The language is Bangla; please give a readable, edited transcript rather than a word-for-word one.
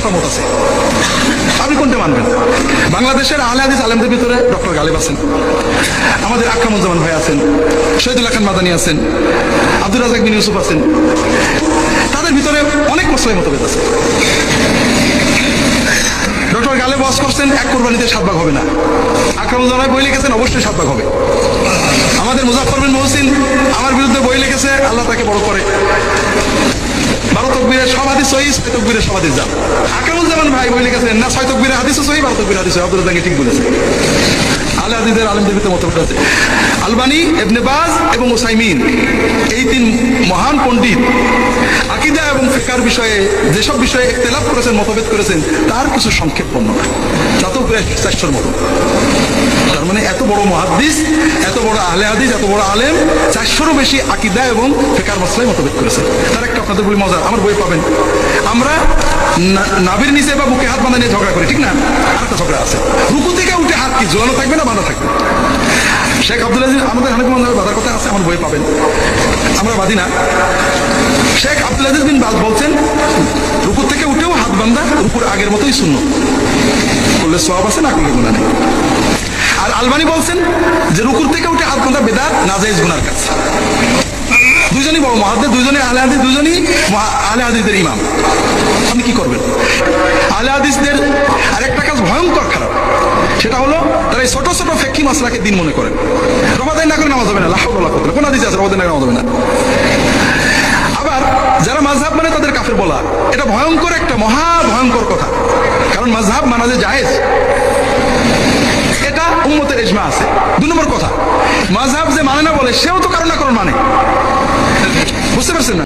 10টা মত আছে, আপনি কোনটা মানবেন? বাংলাদেশের আহলে হাদিস আলেমদের ভিতরে ডক্টর গালিব আছেন, আমাদের আকরামুজ্জামান ভাই আছেন, শহীদুল্লাহ খান মাদানী আছেন, আব্দুর রাজাক বিন ইউসুফ আছেন। তাদের ভিতরে অনেক মশলাই মতভেদ আছে। ডক্টর গালিব ওয়াজ করছেন এক কোরবানিতে 7 ভাগ হবে না। আকরামুজ্জামান ভাই বই লিখেছেন অবশ্যই 7 ভাগ হবে। আমাদের মুজাফফর বিন মহসিন আমার বিরুদ্ধে বই লিখেছে, আল্লাহ তাকে বড় করে, 12 তাকবীরের সব হাদিস সহিহ, 6 তাকবীরের সব হাদিস জাল। আকরামুজ্জামান ভাই বই লিখেছেন না 6 তাকবীরের হাদিসও সহিহ, 12 তাকবীরের হাদিস সহিহ। আব্দুর রাজ্জাক ঠিক বলেছে। আহলে হাদিসের আলেমদের ভিতরে মতভেদ আছে। আলবানী, ইবনে বাজ এবং উসাইমিন, এই 3 মহান পণ্ডিত আকীদা এবং ফিকহের বিষয়ে যেসব বিষয়ে ইখতিলাফ করেছেন, মতভেদ করেছেন, তার কিছু সংক্ষেপ বর্ণনা, যত প্রায় 400-র মতো। তার মানে এত বড় মুহাদ্দিস, এত বড় আহলে হাদিস, এত বড় আলেম, 400-রও বেশি আকীদা এবং ফিকহের মাসলায় মতভেদ করেছেন। তার একটা আপনাদের বলি মজা, আমার বই পাবেন। আমরা নাভির নিচে বা বুকে হাত বাঁধা নিয়ে ঝগড়া করি, ঠিক না? আরেকটা ঝগড়া আছে, রুকু থেকে উঠে হাত কি ঝোলানো থাকবে না বাঁধা থাকবে? শেখ আব্দুল আজিজ, আমাদের হানিফি মাযহাবে বাঁধার কথা আছে, আমার বই পাবেন। আমরা বাঁধি না। শেখ আব্দুল আজিজ বিন বাজ বলছেন রুকু থেকে উঠেও হাত বাঁধা রুকুর আগের মতোই সুন্নাত, করলে সওয়াব আছে, না করলে গুনাহ নেই। আর আলবানী বলছেন যে রুকুর থেকে উঠে হাত বাঁধা বিদআত, নাজায়েজ, গুনার কাজ। দুইজনই বড় মুহাদ্দিস, দুইজনই আহলে হাদিস, দুইজনই আহলে হাদিসদের ইমাম। আপনি কি করবেন? আহলে হাদিসদের আরেকটা কাজ ভয়ঙ্কর খারাপ, সেটা হলো তারা এই ছোট ছোট ফিকহি মাসলাকে দিন মনে করেন। রমাদান না করে নামাজ হবে না, লা হাওলা ওয়ালা কুওয়াতা ইল্লা বিল্লাহ। কোন হাদিসে আছে রমাদান না করে নামাজ হবে না? আবার যারা মাযহাব মানে তাদের কাফের বলা, এটা ভয়ঙ্কর একটা মহা ভয়ঙ্কর কথা। কারণ মাযহাব মানা যে জায়েজ, এটা উম্মতের ইজমা আছে। 2 নম্বর কথা, মাযহাব যে মানে না বলে সেও তো কারণ না কারণ মানে, বুঝতে পারছেন না?